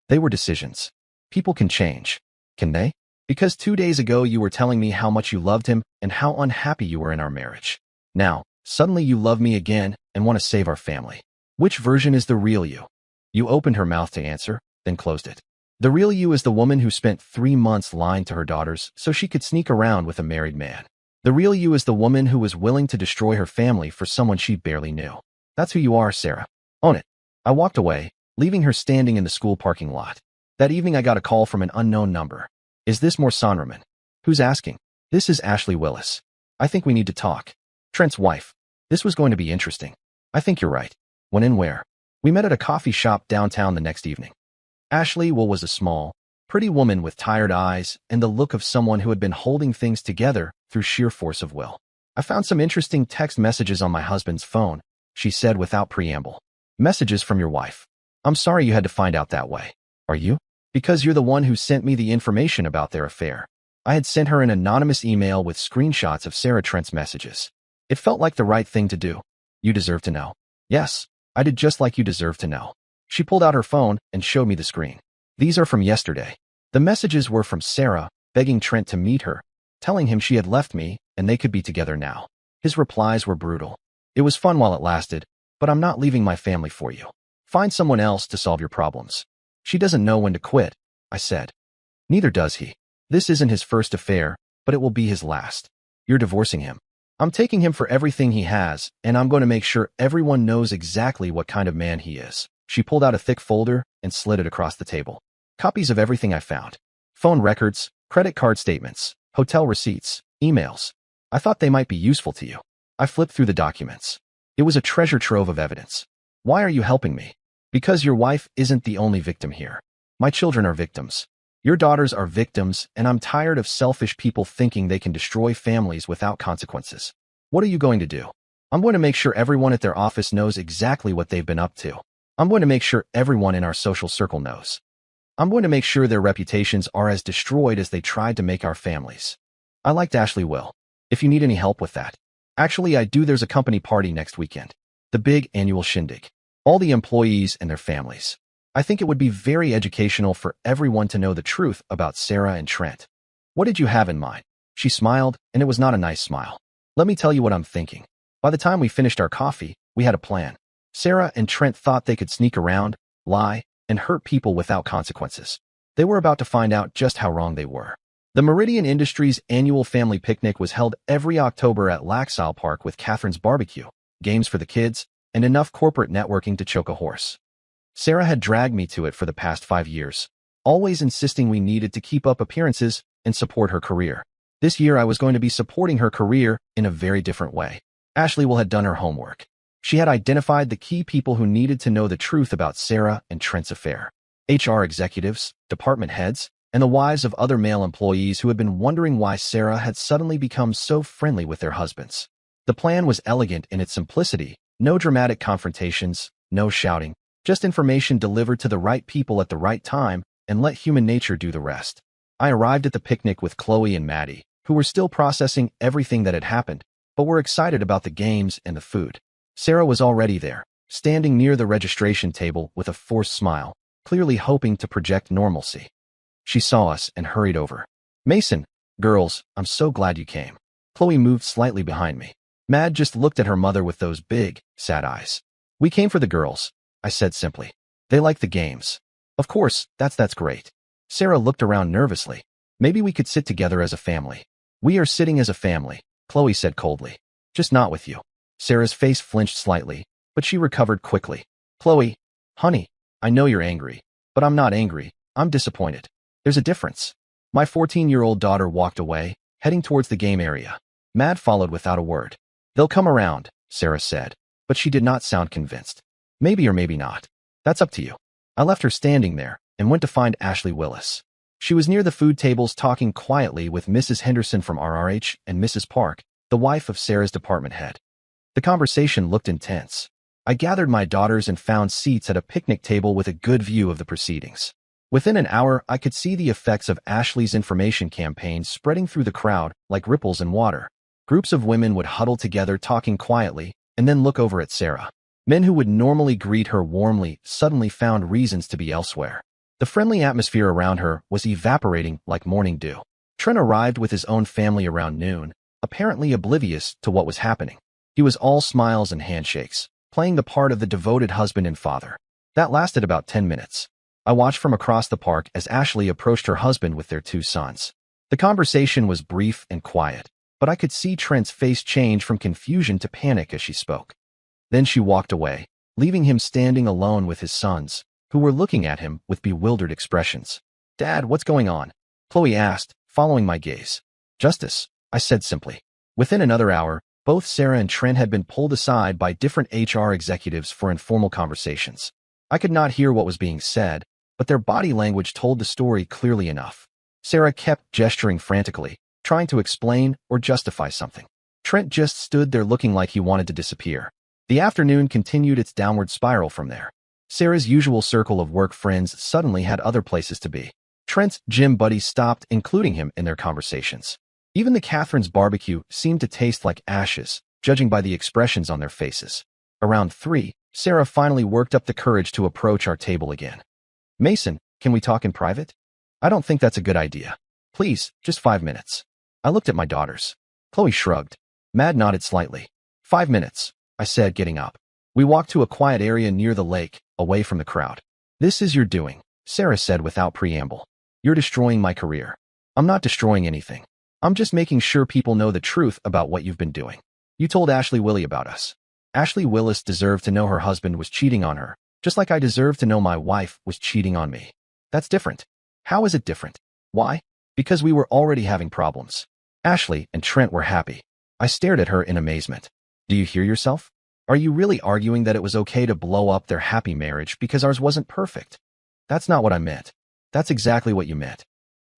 They were decisions. People can change. Can they? Because 2 days ago you were telling me how much you loved him and how unhappy you were in our marriage. Now, suddenly you love me again and want to save our family. Which version is the real you? You opened her mouth to answer, then closed it. The real you is the woman who spent 3 months lying to her daughters so she could sneak around with a married man. The real you is the woman who was willing to destroy her family for someone she barely knew. That's who you are, Sarah. Own it. I walked away, leaving her standing in the school parking lot. That evening I got a call from an unknown number. Is this more Sonraman? Who's asking? This is Ashley Willis. I think we need to talk. Trent's wife. This was going to be interesting. I think you're right. When and where? We met at a coffee shop downtown the next evening. Ashley was a small, pretty woman with tired eyes and the look of someone who had been holding things together through sheer force of will. I found some interesting text messages on my husband's phone, she said without preamble. Messages from your wife. I'm sorry you had to find out that way. Are you? Because you're the one who sent me the information about their affair. I had sent her an anonymous email with screenshots of Sarah Trent's messages. It felt like the right thing to do. You deserve to know. Yes, I did just like you deserve to know. She pulled out her phone and showed me the screen. These are from yesterday. The messages were from Sarah, begging Trent to meet her, telling him she had left me and they could be together now. His replies were brutal. It was fun while it lasted, but I'm not leaving my family for you. Find someone else to solve your problems. She doesn't know when to quit, I said. Neither does he. This isn't his first affair, but it will be his last. You're divorcing him. I'm taking him for everything he has, and I'm going to make sure everyone knows exactly what kind of man he is. She pulled out a thick folder and slid it across the table. Copies of everything I found. Phone records, credit card statements, hotel receipts, emails. I thought they might be useful to you. I flipped through the documents. It was a treasure trove of evidence. Why are you helping me? Because your wife isn't the only victim here. My children are victims. Your daughters are victims, and I'm tired of selfish people thinking they can destroy families without consequences. What are you going to do? I'm going to make sure everyone at their office knows exactly what they've been up to. I'm going to make sure everyone in our social circle knows. I'm going to make sure their reputations are as destroyed as they tried to make our families. I liked Ashley Will. If you need any help with that. Actually, I do. There's a company party next weekend. The big annual shindig. All the employees and their families. I think it would be very educational for everyone to know the truth about Sarah and Trent. What did you have in mind? She smiled, and it was not a nice smile. Let me tell you what I'm thinking. By the time we finished our coffee, we had a plan. Sarah and Trent thought they could sneak around, lie, and hurt people without consequences. They were about to find out just how wrong they were. The Meridian Industries annual family picnic was held every October at Laxale Park with Catherine's barbecue, games for the kids, and enough corporate networking to choke a horse. Sarah had dragged me to it for the past 5 years, always insisting we needed to keep up appearances and support her career. This year I was going to be supporting her career in a very different way. Ashley had done her homework. She had identified the key people who needed to know the truth about Sarah and Trent's affair. HR executives, department heads, and the wives of other male employees who had been wondering why Sarah had suddenly become so friendly with their husbands. The plan was elegant in its simplicity. No dramatic confrontations, no shouting, just information delivered to the right people at the right time and let human nature do the rest. I arrived at the picnic with Qley and Maddie, who were still processing everything that had happened, but were excited about the games and the food. Sarah was already there, standing near the registration table with a forced smile, clearly hoping to project normalcy. She saw us and hurried over. Mason, girls, I'm so glad you came. Qley moved slightly behind me. Mad just looked at her mother with those big, sad eyes. We came for the girls, I said simply. They like the games. Of course, that's great. Sarah looked around nervously. Maybe we could sit together as a family. We are sitting as a family, Qley said coldly. Just not with you. Sarah's face flinched slightly, but she recovered quickly. Qley, honey, I know you're angry, but I'm not angry. I'm disappointed. There's a difference. My 14-year-old daughter walked away, heading towards the game area. Mad followed without a word. They'll come around, Sarah said, but she did not sound convinced. Maybe or maybe not. That's up to you. I left her standing there and went to find Ashley Willis. She was near the food tables talking quietly with Mrs. Henderson from RRH and Mrs. Park, the wife of Sarah's department head. The conversation looked intense. I gathered my daughters and found seats at a picnic table with a good view of the proceedings. Within an hour, I could see the effects of Ashley's information campaign spreading through the crowd like ripples in water. Groups of women would huddle together talking quietly, and then look over at Sarah. Men who would normally greet her warmly suddenly found reasons to be elsewhere. The friendly atmosphere around her was evaporating like morning dew. Trent arrived with his own family around noon, apparently oblivious to what was happening. He was all smiles and handshakes, playing the part of the devoted husband and father. That lasted about 10 minutes. I watched from across the park as Ashley approached her husband with their 2 sons. The conversation was brief and quiet, but I could see Trent's face change from confusion to panic as she spoke. Then she walked away, leaving him standing alone with his sons, who were looking at him with bewildered expressions. "Dad, what's going on?" Qley asked, following my gaze. "Justice," I said simply. Within another hour, both Sarah and Trent had been pulled aside by different HR executives for informal conversations. I could not hear what was being said, but their body language told the story clearly enough. Sarah kept gesturing frantically, trying to explain or justify something. Trent just stood there looking like he wanted to disappear. The afternoon continued its downward spiral from there. Sarah's usual circle of work friends suddenly had other places to be. Trent's gym buddies stopped including him in their conversations. Even the Catherine's barbecue seemed to taste like ashes, judging by the expressions on their faces. Around 3, Sarah finally worked up the courage to approach our table again. "Mason, can we talk in private?" "I don't think that's a good idea. Please, just 5 minutes." I looked at my daughters. Qley shrugged. Mad nodded slightly. "5 minutes," I said, getting up. We walked to a quiet area near the lake, away from the crowd. "This is your doing," Sarah said without preamble. "You're destroying my career." "I'm not destroying anything. I'm just making sure people know the truth about what you've been doing. You told Ashley Willie about us. Ashley Willis deserved to know her husband was cheating on her, just like I deserved to know my wife was cheating on me. That's different." "How is it different?" "Why? Because we were already having problems. Ashley and Trent were happy." I stared at her in amazement. "Do you hear yourself? Are you really arguing that it was okay to blow up their happy marriage because ours wasn't perfect?" "That's not what I meant." "That's exactly what you meant.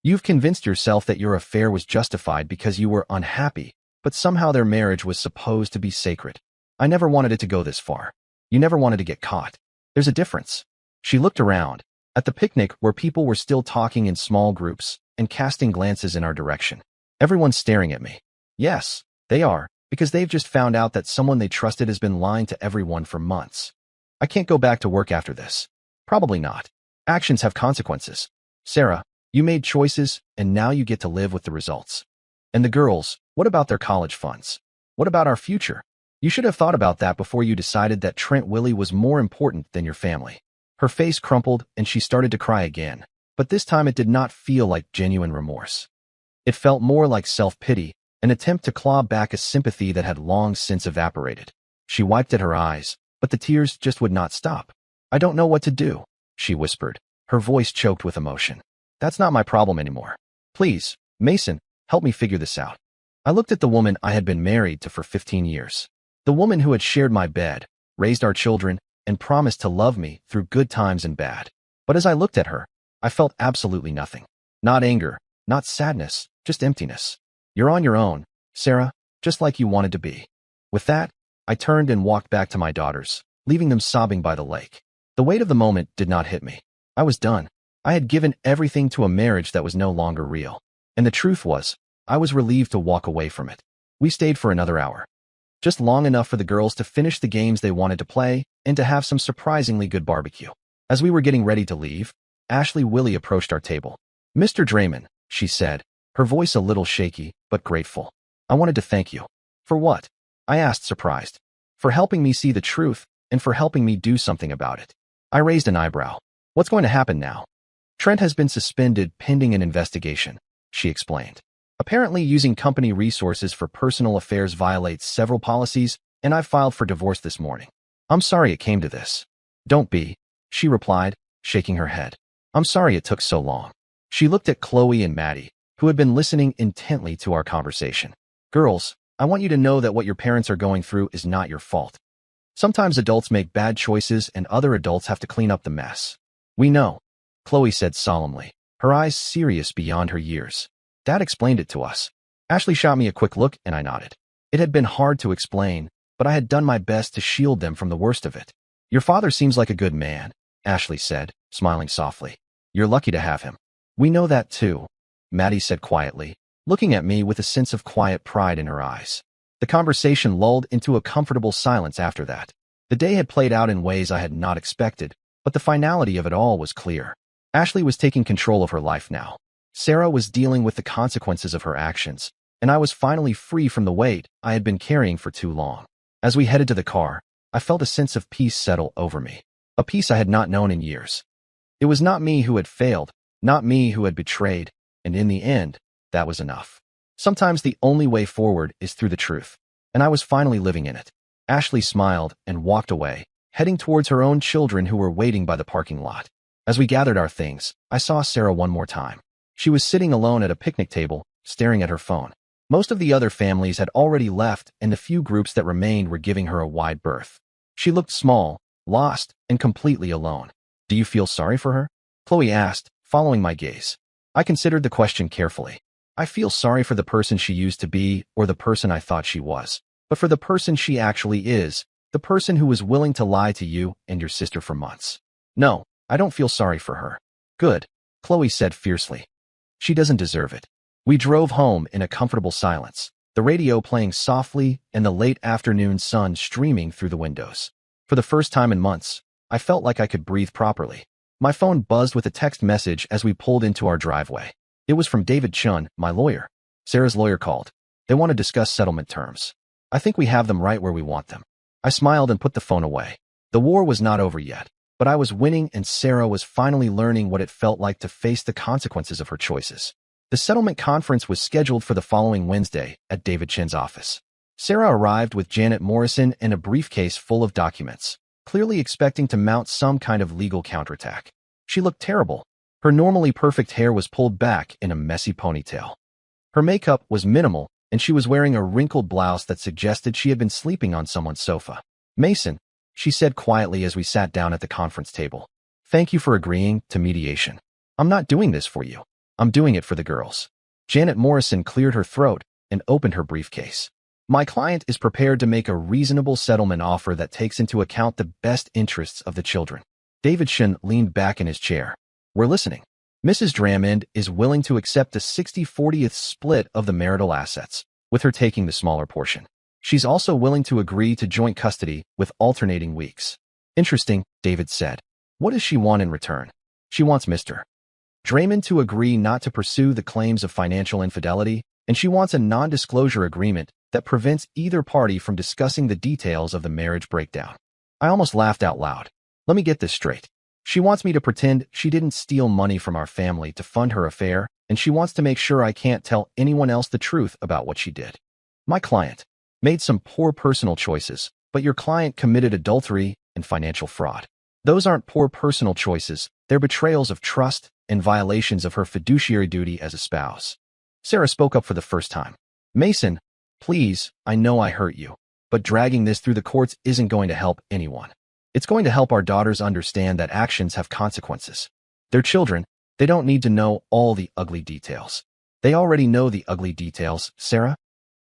You've convinced yourself that your affair was justified because you were unhappy, but somehow their marriage was supposed to be sacred. I never wanted it to go this far. You never wanted to get caught. There's a difference." She looked around, at the picnic where people were still talking in small groups and casting glances in our direction. "Everyone's staring at me." "Yes, they are, because they've just found out that someone they trusted has been lying to everyone for months. I can't go back to work after this." "Probably not. Actions have consequences. Sarah, you made choices, and now you get to live with the results. And the girls, what about their college funds? What about our future? You should have thought about that before you decided that Trent Willie was more important than your family." Her face crumpled, and she started to cry again, but this time it did not feel like genuine remorse. It felt more like self-pity, an attempt to claw back a sympathy that had long since evaporated. She wiped at her eyes, but the tears just would not stop. "I don't know what to do," she whispered, her voice choked with emotion. "That's not my problem anymore. Please, Mason, help me figure this out." I looked at the woman I had been married to for 15 years. The woman who had shared my bed, raised our children, and promised to love me through good times and bad. But as I looked at her, I felt absolutely nothing. Not anger, not sadness, just emptiness. "You're on your own, Sarah, just like you wanted to be." With that, I turned and walked back to my daughters, leaving them sobbing by the lake. The weight of the moment did not hit me. I was done. I had given everything to a marriage that was no longer real. And the truth was, I was relieved to walk away from it. We stayed for another hour. Just long enough for the girls to finish the games they wanted to play and to have some surprisingly good barbecue. As we were getting ready to leave, Ashley Willie approached our table. "Mr. Draymond," she said, her voice a little shaky, but grateful. "I wanted to thank you." "For what?" I asked, surprised. "For helping me see the truth, and for helping me do something about it." I raised an eyebrow. "What's going to happen now?" "Trent has been suspended pending an investigation," she explained. "Apparently using company resources for personal affairs violates several policies, and I filed for divorce this morning. I'm sorry it came to this." "Don't be," she replied, shaking her head. "I'm sorry it took so long." She looked at Qley and Maddie, who had been listening intently to our conversation. "Girls, I want you to know that what your parents are going through is not your fault. Sometimes adults make bad choices and other adults have to clean up the mess." "We know," Qley said solemnly, her eyes serious beyond her years. "Dad explained it to us." Ashley shot me a quick look and I nodded. It had been hard to explain, but I had done my best to shield them from the worst of it. "Your father seems like a good man," Ashley said, smiling softly. "You're lucky to have him." "We know that too," Maddie said quietly, looking at me with a sense of quiet pride in her eyes. The conversation lulled into a comfortable silence after that. The day had played out in ways I had not expected, but the finality of it all was clear. Ashley was taking control of her life now. Sarah was dealing with the consequences of her actions, and I was finally free from the weight I had been carrying for too long. As we headed to the car, I felt a sense of peace settle over me, a peace I had not known in years. It was not me who had failed, not me who had betrayed, and in the end, that was enough. Sometimes the only way forward is through the truth, and I was finally living in it. Ashley smiled and walked away, heading towards her own children who were waiting by the parking lot. As we gathered our things, I saw Sarah one more time. She was sitting alone at a picnic table, staring at her phone. Most of the other families had already left, and the few groups that remained were giving her a wide berth. She looked small, lost, and completely alone. "Do you feel sorry for her?" Qley asked, following my gaze. I considered the question carefully. I feel sorry for the person she used to be or the person I thought she was, but for the person she actually is, the person who was willing to lie to you and your sister for months. "No, I don't feel sorry for her." "Good," Qley said fiercely. "She doesn't deserve it." We drove home in a comfortable silence, the radio playing softly and the late afternoon sun streaming through the windows. For the first time in months, I felt like I could breathe properly. My phone buzzed with a text message as we pulled into our driveway. It was from David Chun, my lawyer. Sarah's lawyer called. They want to discuss settlement terms. "I think we have them right where we want them." I smiled and put the phone away. The war was not over yet, but I was winning and Sarah was finally learning what it felt like to face the consequences of her choices. The settlement conference was scheduled for the following Wednesday at David Chin's office. Sarah arrived with Janet Morrison and a briefcase full of documents, clearly expecting to mount some kind of legal counterattack. She looked terrible. Her normally perfect hair was pulled back in a messy ponytail. Her makeup was minimal, and she was wearing a wrinkled blouse that suggested she had been sleeping on someone's sofa. "Mason," she said quietly as we sat down at the conference table, "thank you for agreeing to mediation. I'm not doing this for you. I'm doing it for the girls." Janet Morrison cleared her throat and opened her briefcase. "My client is prepared to make a reasonable settlement offer that takes into account the best interests of the children." David Shin leaned back in his chair. "We're listening." "Mrs. Dramond is willing to accept a 60/40th split of the marital assets, with her taking the smaller portion. She's also willing to agree to joint custody with alternating weeks." "Interesting," David said. "What does she want in return?" "She wants Mr. Dramond to agree not to pursue the claims of financial infidelity, and she wants a non-disclosure agreement that prevents either party from discussing the details of the marriage breakdown." I almost laughed out loud. "Let me get this straight. She wants me to pretend she didn't steal money from our family to fund her affair, and she wants to make sure I can't tell anyone else the truth about what she did." "My client made some poor personal choices, but your client committed adultery and financial fraud. Those aren't poor personal choices, they're betrayals of trust and violations of her fiduciary duty as a spouse." Sarah spoke up for the first time. "Mason, please, I know I hurt you, but dragging this through the courts isn't going to help anyone. It's going to help our daughters understand that actions have consequences. They're children, they don't need to know all the ugly details. They already know the ugly details, Sarah.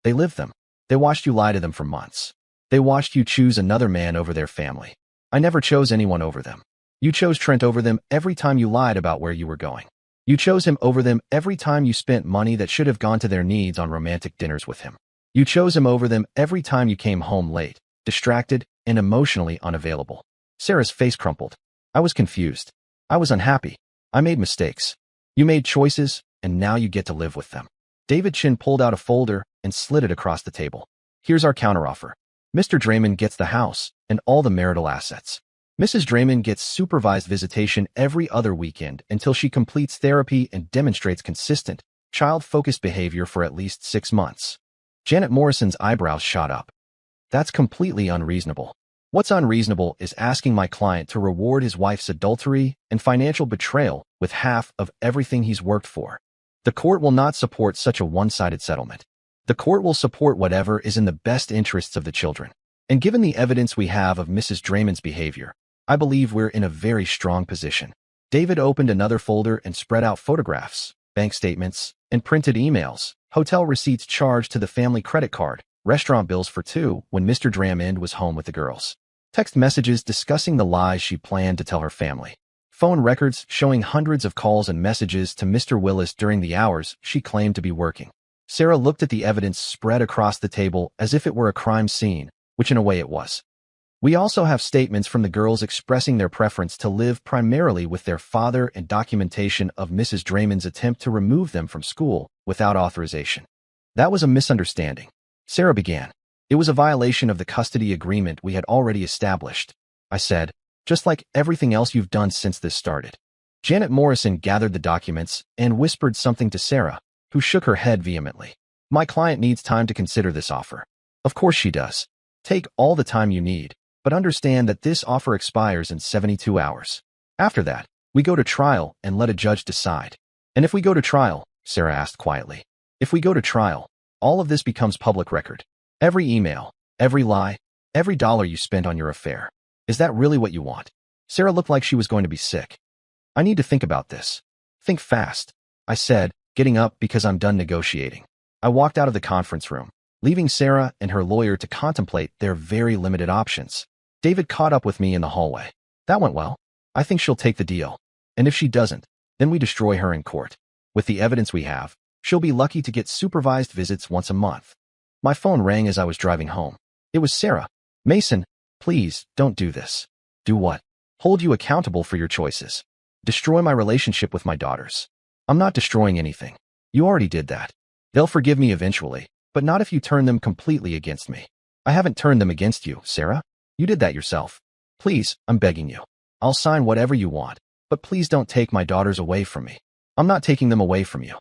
They lived them. They watched you lie to them for months. They watched you choose another man over their family. I never chose anyone over them. You chose Trent over them every time you lied about where you were going. You chose him over them every time you spent money that should have gone to their needs on romantic dinners with him. You chose him over them every time you came home late, distracted, and emotionally unavailable." Sarah's face crumpled. I was confused. I was unhappy. I made mistakes. You made choices, and now you get to live with them. David Chin pulled out a folder and slid it across the table. "Here's our counteroffer. Mr. Dramond gets the house and all the marital assets. Mrs. Dramond gets supervised visitation every other weekend until she completes therapy and demonstrates consistent, child-focused behavior for at least 6 months. Janet Morrison's eyebrows shot up. "That's completely unreasonable. What's unreasonable is asking my client to reward his wife's adultery and financial betrayal with half of everything he's worked for. The court will not support such a one-sided settlement. The court will support whatever is in the best interests of the children. And given the evidence we have of Mrs. Dramond's behavior, I believe we're in a very strong position." David opened another folder and spread out photographs, bank statements, and printed emails, hotel receipts charged to the family credit card, restaurant bills for 2 when Mr. Dramond was home with the girls, text messages discussing the lies she planned to tell her family, phone records showing hundreds of calls and messages to Mr. Willis during the hours she claimed to be working. Sarah looked at the evidence spread across the table as if it were a crime scene, which in a way it was. We also have statements from the girls expressing their preference to live primarily with their father and documentation of Mrs. Draymond's attempt to remove them from school without authorization. That was a misunderstanding. Sarah began. It was a violation of the custody agreement we had already established, I said, just like everything else you've done since this started. Janet Morrison gathered the documents and whispered something to Sarah, who shook her head vehemently. My client needs time to consider this offer. Of course she does. Take all the time you need, but understand that this offer expires in 72 hours. After that, we go to trial and let a judge decide. And if we go to trial, Sarah asked quietly, if we go to trial, all of this becomes public record. Every email, every lie, every dollar you spent on your affair. Is that really what you want? Sarah looked like she was going to be sick. I need to think about this. Think fast, I said, getting up because I'm done negotiating. I walked out of the conference room, leaving Sarah and her lawyer to contemplate their very limited options. David caught up with me in the hallway. That went well. I think she'll take the deal. And if she doesn't, then we destroy her in court. With the evidence we have, she'll be lucky to get supervised visits once a month. My phone rang as I was driving home. It was Sarah. Mason, please, don't do this. Do what? Hold you accountable for your choices. Destroy my relationship with my daughters. I'm not destroying anything. You already did that. They'll forgive me eventually, but not if you turn them completely against me. I haven't turned them against you, Sarah. You did that yourself. Please, I'm begging you. I'll sign whatever you want, but please don't take my daughters away from me. I'm not taking them away from you.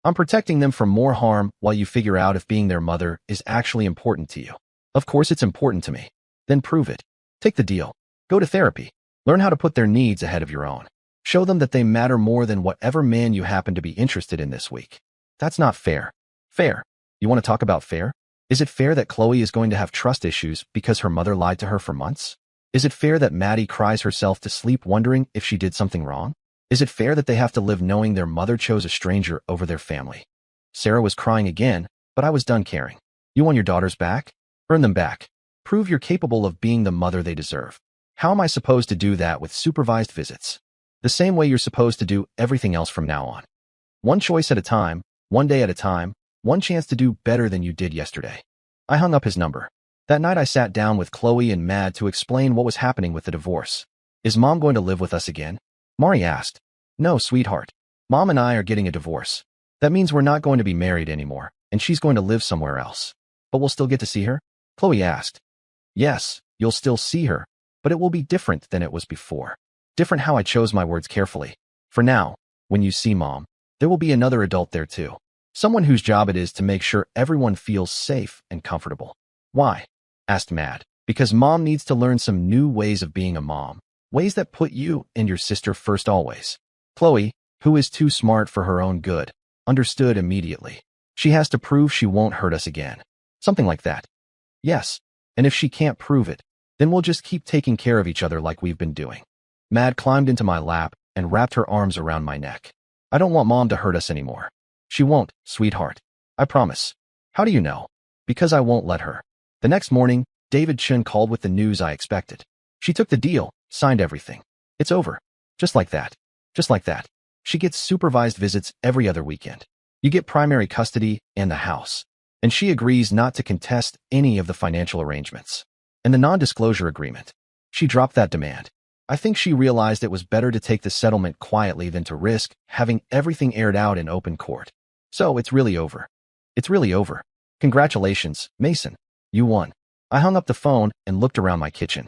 I'm protecting them from more harm while you figure out if being their mother is actually important to you. Of course it's important to me. Then prove it. Take the deal. Go to therapy. Learn how to put their needs ahead of your own. Show them that they matter more than whatever man you happen to be interested in this week. That's not fair. Fair. You want to talk about fair? Is it fair that Qley is going to have trust issues because her mother lied to her for months? Is it fair that Maddie cries herself to sleep wondering if she did something wrong? Is it fair that they have to live knowing their mother chose a stranger over their family? Sarah was crying again, but I was done caring. You want your daughters back? Earn them back. Prove you're capable of being the mother they deserve. How am I supposed to do that with supervised visits? The same way you're supposed to do everything else from now on. One choice at a time, one day at a time, one chance to do better than you did yesterday. I hung up his number. That night I sat down with Qley and Mad to explain what was happening with the divorce. Is Mom going to live with us again? Mari asked. No, sweetheart. Mom and I are getting a divorce. That means we're not going to be married anymore, and she's going to live somewhere else. But we'll still get to see her? Qley asked. Yes, you'll still see her, but it will be different than it was before. Different how I chose my words carefully. For now, when you see Mom, there will be another adult there too. Someone whose job it is to make sure everyone feels safe and comfortable. Why? Asked Mad. Because Mom needs to learn some new ways of being a mom. Ways that put you and your sister first always. Qley, who is too smart for her own good, understood immediately. She has to prove she won't hurt us again. Something like that. Yes, and if she can't prove it, then we'll just keep taking care of each other like we've been doing. Mad climbed into my lap and wrapped her arms around my neck. I don't want Mom to hurt us anymore. She won't, sweetheart. I promise. How do you know? Because I won't let her. The next morning, David Chun called with the news I expected. She took the deal, signed everything. It's over. Just like that. Just like that. She gets supervised visits every other weekend. You get primary custody and the house. And she agrees not to contest any of the financial arrangements. And the non-disclosure agreement. She dropped that demand. I think she realized it was better to take the settlement quietly than to risk having everything aired out in open court. So it's really over. It's really over. Congratulations, Mason. You won. I hung up the phone and looked around my kitchen.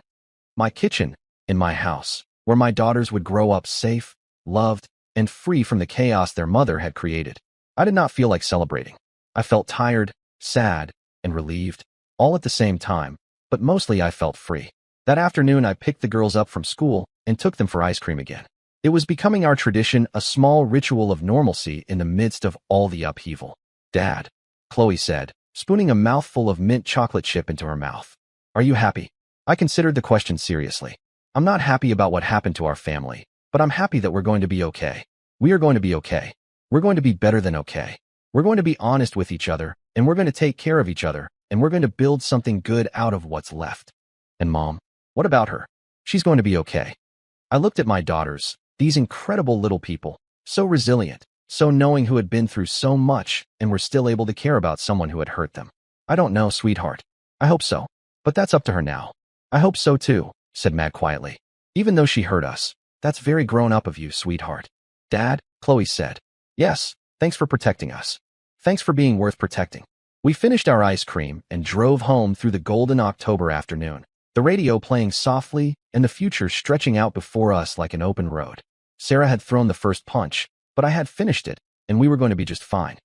My kitchen, in my house, where my daughters would grow up safe, loved, and free from the chaos their mother had created. I did not feel like celebrating. I felt tired, sad, and relieved, all at the same time, but mostly I felt free. That afternoon I picked the girls up from school and took them for ice cream again. It was becoming our tradition, a small ritual of normalcy in the midst of all the upheaval. Dad, Qley said, spooning a mouthful of mint chocolate chip into her mouth. Are you happy? I considered the question seriously. I'm not happy about what happened to our family, but I'm happy that we're going to be okay. We are going to be okay. We're going to be better than okay. We're going to be honest with each other, and we're going to take care of each other, and we're going to build something good out of what's left. And Mom, what about her? She's going to be okay. I looked at my daughters, these incredible little people, so resilient, So knowing who had been through so much and were still able to care about someone who had hurt them. I don't know, sweetheart. I hope so. But that's up to her now. I hope so too, said Matt quietly. Even though she hurt us. That's very grown up of you, sweetheart. Dad, Qley said. Yes, thanks for protecting us. Thanks for being worth protecting. We finished our ice cream and drove home through the golden October afternoon, the radio playing softly and the future stretching out before us like an open road. Sarah had thrown the first punch, but I had finished it, and we were going to be just fine.